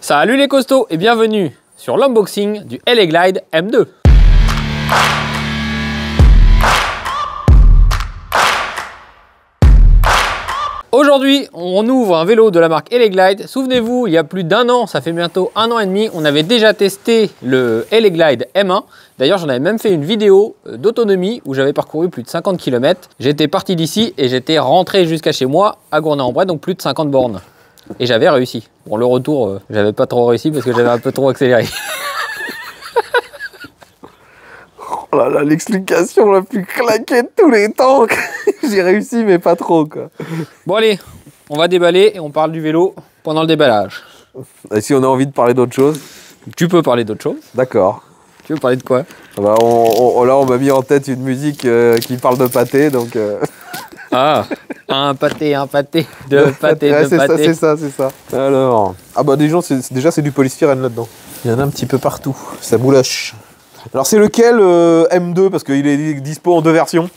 Salut les costauds et bienvenue sur l'unboxing du LA Glide M2. Aujourd'hui, on ouvre un vélo de la marque LA Glide. Souvenez-vous, il y a plus d'un an, ça fait bientôt 1 an et demi, on avait déjà testé le LA Glide M1. D'ailleurs, j'en avais même fait une vidéo d'autonomie où j'avais parcouru plus de 50 km. J'étais parti d'ici et j'étais rentré jusqu'à chez moi à Gournay-en-Bray, donc plus de 50 bornes. Et j'avais réussi. Bon, le retour, j'avais pas trop réussi parce que j'avais un peu trop accéléré. Oh là là, l'explication la plus claquée de tous les temps. J'ai réussi, mais pas trop, quoi. Bon, allez, on va déballer et on parle du vélo pendant le déballage. Et si on a envie de parler d'autre chose? Tu peux parler d'autre chose. D'accord. Tu veux parler de quoi? Bah, là, on m'a mis en tête une musique qui parle de pâté, donc... Ah, un pâté, de pâté, ouais, de pâté. C'est ça. Alors... Ah bah déjà, c'est du polystyrène là-dedans. Il y en a un petit peu partout. Ça boulache. Alors c'est lequel M2? Parce qu'il est dispo en 2 versions.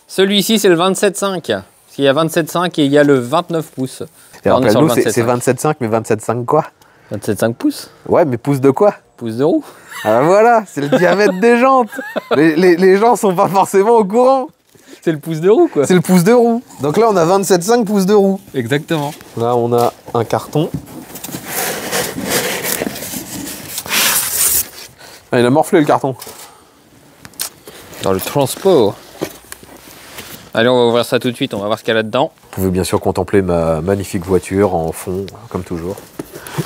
Celui-ci, c'est le 27.5. Parce qu'il y a 27.5 et il y a le 29 pouces. Et rappelle-nous, c'est 27.5, mais 27.5 quoi? 27.5 pouces. Ouais, mais pouces de quoi? Pouces de roue. Ah voilà, c'est le diamètre des jantes. Les gens sont pas forcément au courant. C'est le pouce de roue, quoi. C'est le pouce de roue. Donc là, on a 27,5 pouces de roue. Exactement. Là, on a un carton. Ah, il a morflé le carton. Dans le transport. Allez, on va ouvrir ça tout de suite, on va voir ce qu'il y a là-dedans. Vous pouvez bien sûr contempler ma magnifique voiture en fond, comme toujours.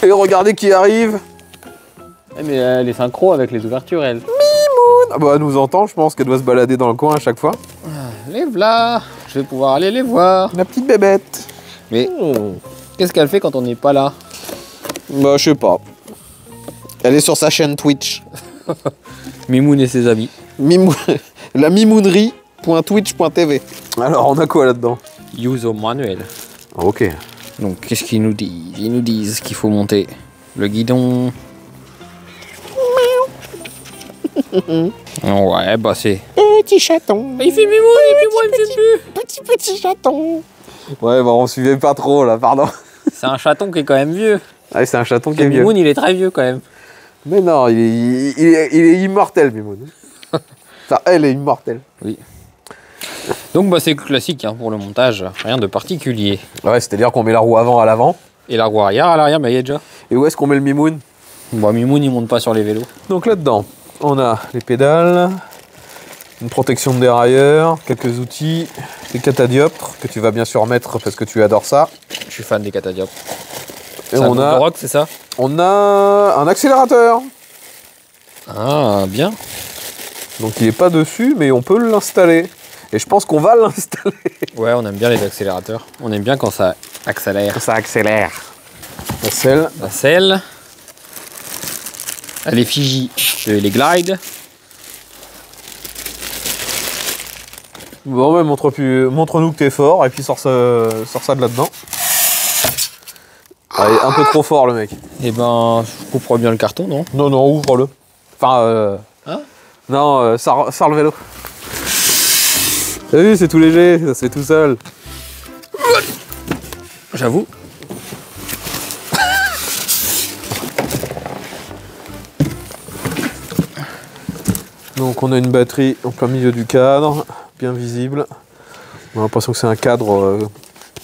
Et regardez qui arrive. Mais elle est synchro avec les ouvertures, elle. Mimoun. Ah bah, elle nous entend, je pense qu'elle doit se balader dans le coin à chaque fois. Les voilà, je vais pouvoir aller les voir. La petite bébête. Mais qu'est-ce qu'elle fait quand on n'est pas là? Bah, je sais pas. Elle est sur sa chaîne Twitch. Mimoun et ses amis. La mimounerie.twitch.tv. Alors, on a quoi là-dedans? User manuel. Ok. Donc, qu'est-ce qu'ils nous disent? Ils nous disent qu'il faut monter le guidon. Ouais, bah c'est... Petit chaton. Il fait Mimoun et puis moi, il me fait plus. Petit chaton. Ouais, bah, on suivait pas trop, là, pardon. C'est un chaton qui est quand même vieux. Ah, c'est un chaton qui est vieux. Mimoun, il est très vieux quand même. Mais non, il est immortel, Mimoun. Enfin, elle est immortelle. Oui. Donc bah c'est classique hein, pour le montage, rien de particulier. Ouais, c'est-à-dire qu'on met la roue avant à l'avant. Et la roue arrière à l'arrière, bah il y a déjà. Et où est-ce qu'on met le Mimoun? Bah Mimoun il monte pas sur les vélos. Donc là-dedans, on a les pédales, une protection de dérailleur, quelques outils, des catadioptres que tu vas bien sûr mettre parce que tu adores ça. Je suis fan des catadioptres. Et on a, rock, c'est ça? On a un accélérateur. Ah, bien. Donc il est pas dessus, mais on peut l'installer. Et je pense qu'on va l'installer. Ouais, on aime bien les accélérateurs. On aime bien quand ça accélère. Ça accélère. La selle. La selle. À l'effigie de les glides. Bon, ouais, montre-nous que t'es fort et puis sors ça de là-dedans. Allez, un peu trop fort le mec. Eh ben, je couperai bien le carton, non? Non, ouvre-le. Enfin, Hein? Non, sors le vélo. T'as vu, c'est tout léger, ça se fait tout seul. J'avoue. Donc on a une batterie en plein milieu du cadre, bien visible. On a l'impression que c'est un cadre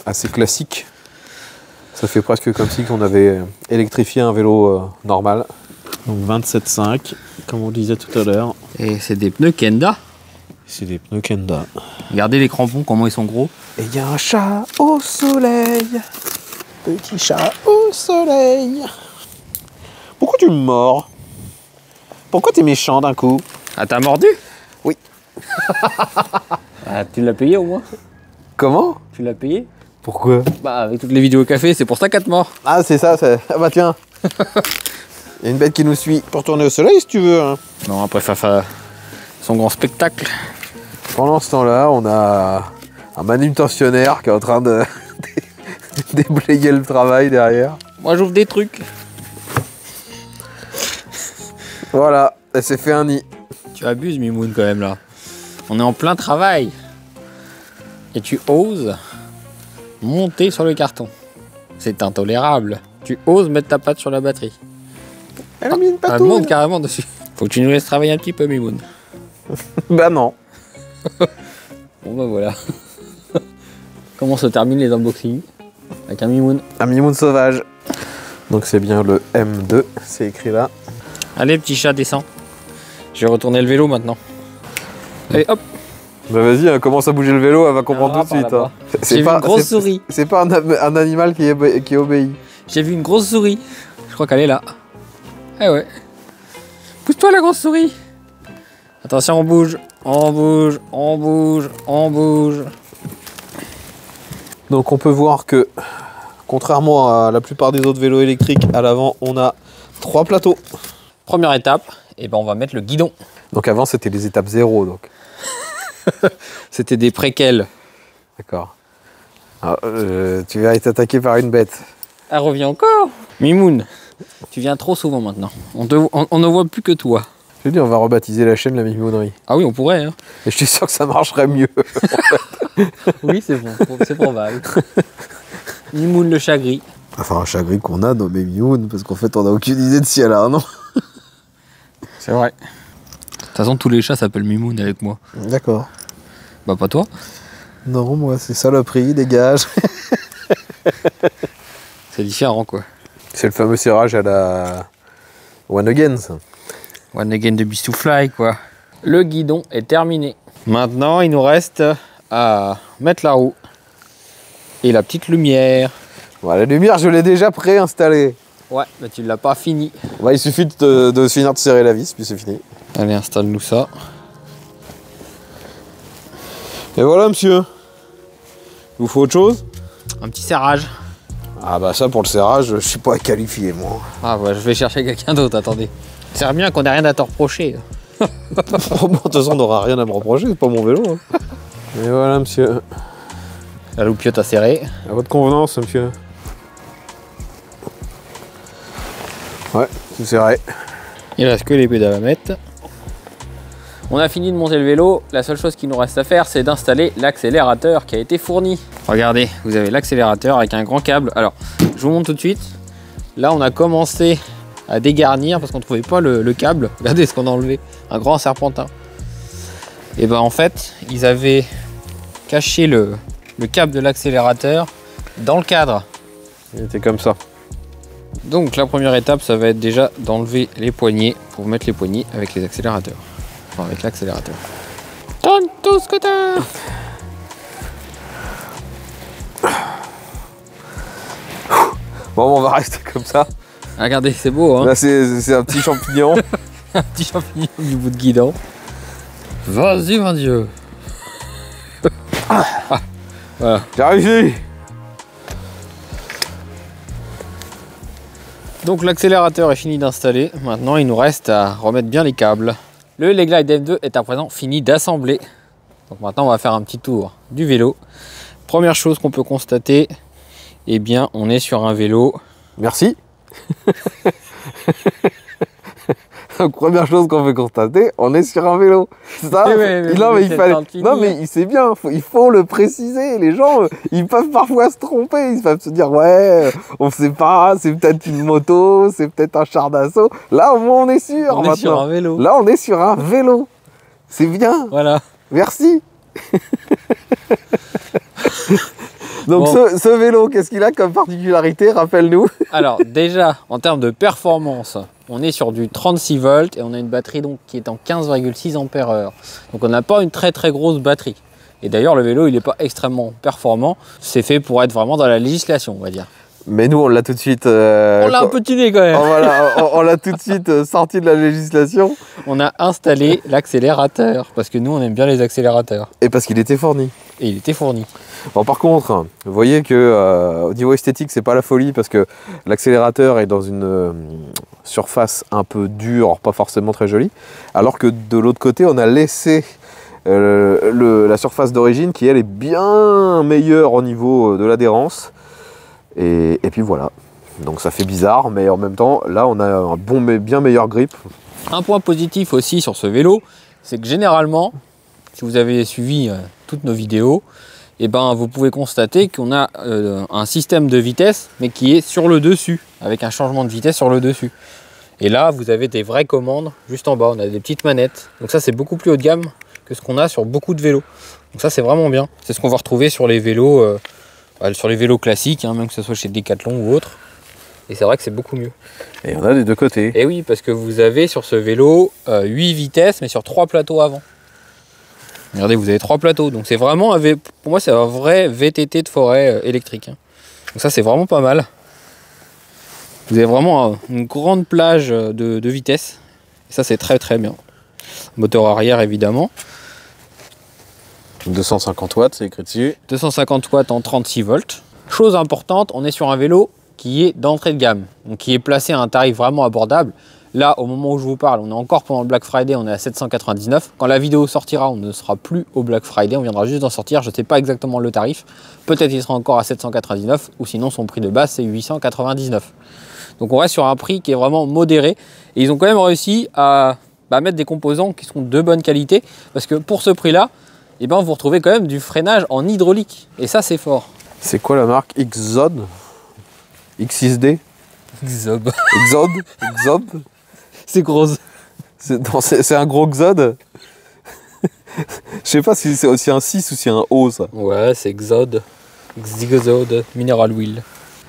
assez classique. Ça fait presque comme si on avait électrifié un vélo normal. Donc 27,5, comme on disait tout à l'heure. Et c'est des pneus Kenda. C'est des pneus Kenda. Regardez les crampons, comment ils sont gros. Et il y a un chat au soleil. Petit chat au soleil. Pourquoi tu me mords? Pourquoi t'es méchant d'un coup? Ah, t'as mordu? Oui. Ah, tu l'as payé au moins? Comment? Tu l'as payé? Pourquoi? Bah, avec toutes les vidéos café, c'est pour ça qu'elle te mord. Ah, c'est ça, ah bah tiens. Il y a une bête qui nous suit pour tourner au soleil si tu veux. Hein. Non, après faire son grand spectacle. Pendant ce temps-là, on a un manutentionnaire qui est en train de déblayer le travail derrière. Moi, j'ouvre des trucs. Voilà, elle s'est fait un nid. Tu abuses, Mimoun, quand même, là. On est en plein travail. Et tu oses monter sur le carton. C'est intolérable. Tu oses mettre ta patte sur la batterie. Elle a mis une Elle patoune. monte carrément dessus. Faut que tu nous laisses travailler un petit peu, Mimoun. Bah non. Bon bah voilà. Comment se terminent les unboxings avec un Mimoun. Un Mimoun sauvage. Donc c'est bien le M2, c'est écrit là. Allez, petit chat, descend. Je vais retourner le vélo maintenant. Allez, hop. Bah vas-y, elle commence à bouger le vélo, elle va comprendre Ah, tout de suite. par Hein. J'ai vu une grosse souris. C'est pas un animal qui obéit. J'ai vu une grosse souris. Je crois qu'elle est là. Eh ouais. Pousse-toi la grosse souris. Attention, on bouge. On bouge, on bouge, on bouge. Donc on peut voir que, contrairement à la plupart des autres vélos électriques, à l'avant, on a 3 plateaux. Première étape, et ben on va mettre le guidon. Donc avant, c'était les étapes 0. Donc. C'était des préquels. D'accord. Tu vas être attaqué par une bête. Elle revient encore. Mimoun, tu viens trop souvent maintenant. On ne voit plus que toi. Je dis, on va rebaptiser la chaîne la Mimounerie. Ah oui, on pourrait. Hein. Et je suis sûr que ça marcherait mieux. Oui, c'est bon, c'est probable. Mimoun le chat gris. Enfin, un chat gris qu'on a nommé Mimoun, parce qu'en fait, on n'a aucune idée de si elle a un nom. C'est vrai. De toute façon, tous les chats s'appellent Mimoun avec moi. D'accord. Bah, pas toi. Non, moi, c'est saloperie, dégage. C'est différent, quoi. C'est le fameux serrage à la One Again, ça. One again de Beast to Fly, quoi. Le guidon est terminé. Maintenant, il nous reste à mettre la roue et la petite lumière. Bon, la lumière, je l'ai déjà préinstallée. Ouais, mais tu l'as pas fini. Ouais, il suffit de finir de serrer la vis, puis c'est fini. Allez, installe-nous ça. Et voilà, monsieur. Il vous faut autre chose? Un petit serrage. Ah bah ça, pour le serrage, je suis pas qualifié, moi. Ah ouais, je vais chercher quelqu'un d'autre, attendez. C'est bien qu'on ait rien à te reprocher. Bon, de toute façon, on n'aura rien à me reprocher, c'est pas mon vélo. Hein. Et voilà, monsieur. La loupiote a serré. À votre convenance, monsieur. Ouais, c'est serré. Il reste que les pédales à mettre. On a fini de monter le vélo. La seule chose qu'il nous reste à faire, c'est d'installer l'accélérateur qui a été fourni. Regardez, vous avez l'accélérateur avec un grand câble. Alors, je vous montre tout de suite. Là, on a commencé à dégarnir parce qu'on ne trouvait pas le câble. Regardez ce qu'on a enlevé. Un grand serpentin. Et ben en fait, ils avaient caché le câble de l'accélérateur dans le cadre. Il était comme ça. Donc la première étape, ça va être déjà d'enlever les poignées pour mettre les poignées avec les accélérateurs. Enfin, avec l'accélérateur. Tonto scooter. Bon, on va rester comme ça. Regardez, c'est beau, hein. Là, c'est un petit champignon. Un petit champignon du bout de guidon. Vas-y, mon Dieu. Voilà. J'ai réussi. Donc l'accélérateur est fini d'installer. Maintenant, il nous reste à remettre bien les câbles. Le L-Glide M2 est à présent fini d'assembler. Donc maintenant, on va faire un petit tour du vélo. Première chose qu'on peut constater, eh bien, on est sur un vélo. Merci. Donc, première chose qu'on peut constater, on est sur un vélo. Ça, non, mais il fallait. Non, mais c'est bien, il faut le préciser. Les gens, ils peuvent parfois se tromper. Ils peuvent se dire, ouais, on sait pas, c'est peut-être une moto, c'est peut-être un char d'assaut. Là, au moins, on est sûr. On est sur un vélo. Là, on est sur un vélo. C'est bien. Voilà. Merci. Donc, bon. ce vélo, qu'est-ce qu'il a comme particularité? Rappelle-nous. Alors, déjà, en termes de performance, on est sur du 36 volts et on a une batterie donc, qui est en 15,6 ampères-heure. Donc, on n'a pas une très très grosse batterie. Et d'ailleurs, le vélo, il n'est pas extrêmement performant. C'est fait pour être vraiment dans la législation, on va dire. Mais nous, on l'a tout de suite... on l'a un peu tuné quand même. On l'a tout de suite sorti de la législation. On a installé l'accélérateur, parce que nous, on aime bien les accélérateurs. Et parce qu'il était fourni. Et il était fourni. Bon, par contre, vous voyez que au niveau esthétique, c'est pas la folie, parce que l'accélérateur est dans une surface un peu dure, pas forcément très jolie, alors que de l'autre côté, on a laissé la surface d'origine qui, elle, est bien meilleure au niveau de l'adhérence. Et puis voilà, donc ça fait bizarre, mais en même temps, là on a un bon, mais bien meilleur grip. Un point positif aussi sur ce vélo, c'est que généralement, si vous avez suivi toutes nos vidéos, eh ben, vous pouvez constater qu'on a un système de vitesse, mais qui est sur le dessus, avec un changement de vitesse sur le dessus. Et là, vous avez des vraies commandes juste en bas. On a des petites manettes. Donc ça, c'est beaucoup plus haut de gamme que ce qu'on a sur beaucoup de vélos. Donc ça, c'est vraiment bien. C'est ce qu'on va retrouver sur les vélos, classiques, hein, même que ce soit chez Decathlon ou autre. Et c'est vrai que c'est beaucoup mieux. Et on a des deux côtés. Et oui, parce que vous avez sur ce vélo 8 vitesses, mais sur 3 plateaux avant. Regardez, vous avez 3 plateaux. Donc c'est vraiment, pour moi, c'est un vrai VTT de forêt électrique. Hein. Donc ça, c'est vraiment pas mal. Vous avez vraiment une grande plage de vitesse. Et ça, c'est très très bien. Moteur arrière, évidemment. 250 watts, c'est écrit dessus. 250 watts en 36 volts. Chose importante, on est sur un vélo qui est d'entrée de gamme, donc qui est placé à un tarif vraiment abordable. Là, au moment où je vous parle, on est encore pendant le Black Friday, on est à 799. Quand la vidéo sortira, on ne sera plus au Black Friday, on viendra juste d'en sortir. Je ne sais pas exactement le tarif. Peut-être qu'il sera encore à 799, ou sinon son prix de base, c'est 899. Donc on reste sur un prix qui est vraiment modéré. Et ils ont quand même réussi à mettre des composants qui sont de bonne qualité, parce que pour ce prix-là, eh ben, vous retrouvez quand même du freinage en hydraulique. Et ça, c'est fort. C'est quoi la marque? Xod? X6D? Xob. Xod? Xob? C'est gros. C'est un gros Xod? Je sais pas si c'est aussi un 6 ou si c'est un O, ça. Ouais, c'est Xod. Xod Mineral Wheel.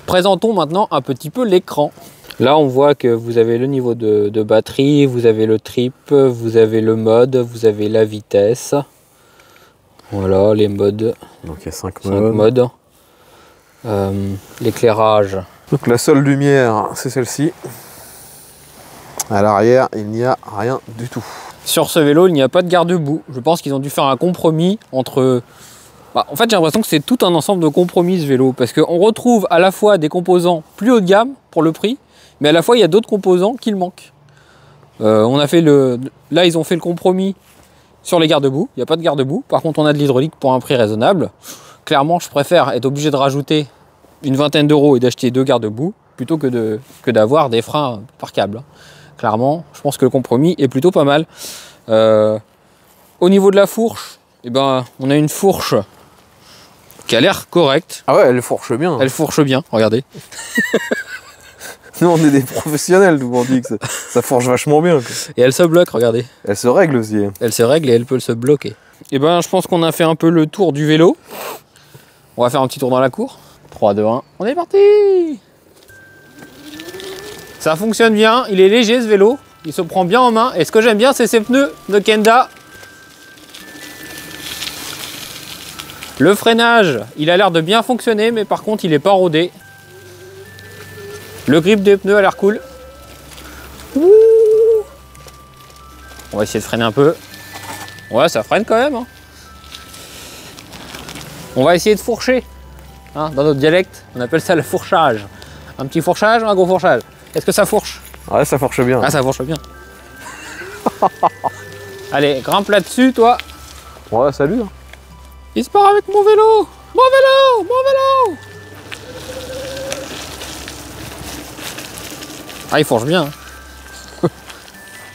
Présentons maintenant un petit peu l'écran. Là, on voit que vous avez le niveau de batterie, vous avez le trip, vous avez le mode, vous avez la vitesse. Voilà, les modes. Donc il y a 5 modes. L'éclairage. Donc la seule lumière, c'est celle-ci. À l'arrière, il n'y a rien du tout. Sur ce vélo, il n'y a pas de garde-boue. Je pense qu'ils ont dû faire un compromis entre... en fait, j'ai l'impression que c'est tout un ensemble de compromis, ce vélo. Parce qu'on retrouve à la fois des composants plus haut de gamme pour le prix, mais à la fois, il y a d'autres composants qui le manquent. Là, ils ont fait le compromis sur les garde-boue. Il n'y a pas de garde-boue. Par contre, on a de l'hydraulique pour un prix raisonnable. Clairement, je préfère être obligé de rajouter une vingtaine d'euros et d'acheter 2 garde-boue plutôt que d'avoir des freins par câble. Clairement, je pense que le compromis est plutôt pas mal. Au niveau de la fourche, eh ben, on a une fourche qui a l'air correcte. Ah ouais, elle fourche bien. Elle fourche bien, regardez. Nous, on est des professionnels, nous, on dit que ça fourche vachement bien, quoi. Et elle se bloque, regardez. Elle se règle aussi. Elle se règle et elle peut se bloquer. Et ben, je pense qu'on a fait un peu le tour du vélo. On va faire un petit tour dans la cour. 3, 2, 1, on est parti! Ça fonctionne bien, il est léger ce vélo, il se prend bien en main. Et ce que j'aime bien, c'est ces pneus de Kenda. Le freinage, il a l'air de bien fonctionner, mais par contre, il n'est pas rodé. Le grip des pneus a l'air cool. Ouh, on va essayer de freiner un peu. Ouais, ça freine quand même. Hein. On va essayer de fourcher. Hein, dans notre dialecte, on appelle ça le fourchage. Un petit fourchage ou un gros fourchage? Est-ce que ça fourche? Ouais, ça fourche bien. Ah, ça fourche bien. Allez, grimpe là-dessus, toi. Ouais, salut. Hein. Il se part avec mon vélo. Mon vélo, mon vélo. Ah, il fourche bien.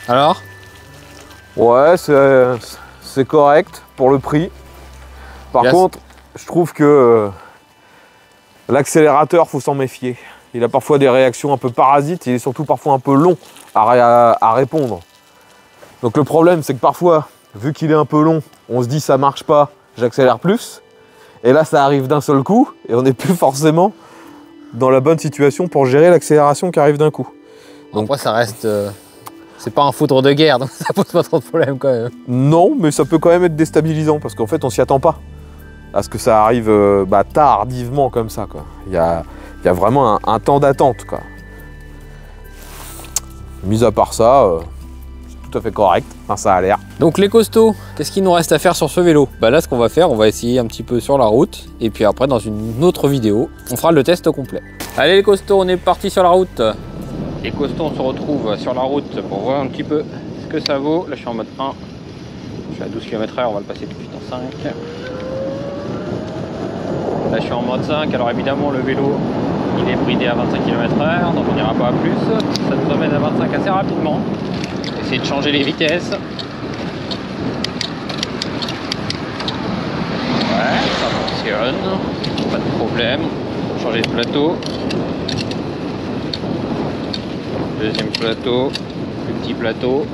Alors? Ouais, c'est correct pour le prix. Par contre, je trouve que l'accélérateur, faut s'en méfier. Il a parfois des réactions un peu parasites, il est surtout parfois un peu long à répondre. Donc le problème, c'est que parfois, vu qu'il est un peu long, on se dit ça marche pas, j'accélère plus. Et là, ça arrive d'un seul coup, et on n'est plus forcément dans la bonne situation pour gérer l'accélération qui arrive d'un coup. Donc après, ça reste... c'est pas un foudre de guerre, donc ça pose pas trop de problème quand même. Non, mais ça peut quand même être déstabilisant, parce qu'en fait, on s'y attend pas à ce que ça arrive tardivement comme ça, quoi. Il y a vraiment un temps d'attente, quoi. Mis à part ça, c'est tout à fait correct. Enfin, ça a l'air. Donc les costauds, qu'est-ce qu'il nous reste à faire sur ce vélo? Bah là, ce qu'on va faire, on va essayer un petit peu sur la route. Et puis après, dans une autre vidéo, on fera le test complet. Allez les costauds, on est parti sur la route. Les costauds, on se retrouve sur la route pour voir un petit peu ce que ça vaut. Là, je suis en mode 1. Je suis à 12 km/h, on va le passer tout de suite en 5. Là je suis en mode 5, alors évidemment le vélo il est bridé à 25 km/h, donc on n'ira pas à plus. Ça nous emmène à 25 assez rapidement. Essayer de changer les vitesses. Ouais, ça fonctionne, pas de problème. Changer de plateau. Deuxième plateau, plus petit plateau.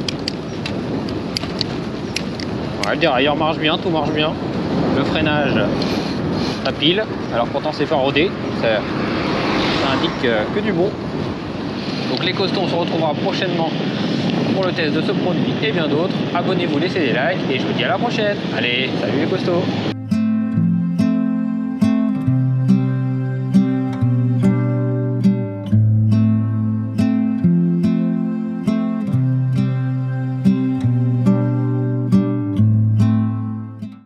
Ouais, le dérailleur marche bien, tout marche bien. Le freinage, ça pile. Alors pourtant c'est pas rodé, ça indique que du bon. Donc les costauds, on se retrouvera prochainement pour le test de ce produit et bien d'autres. Abonnez-vous, laissez des likes et je vous dis à la prochaine. Allez, salut les costauds!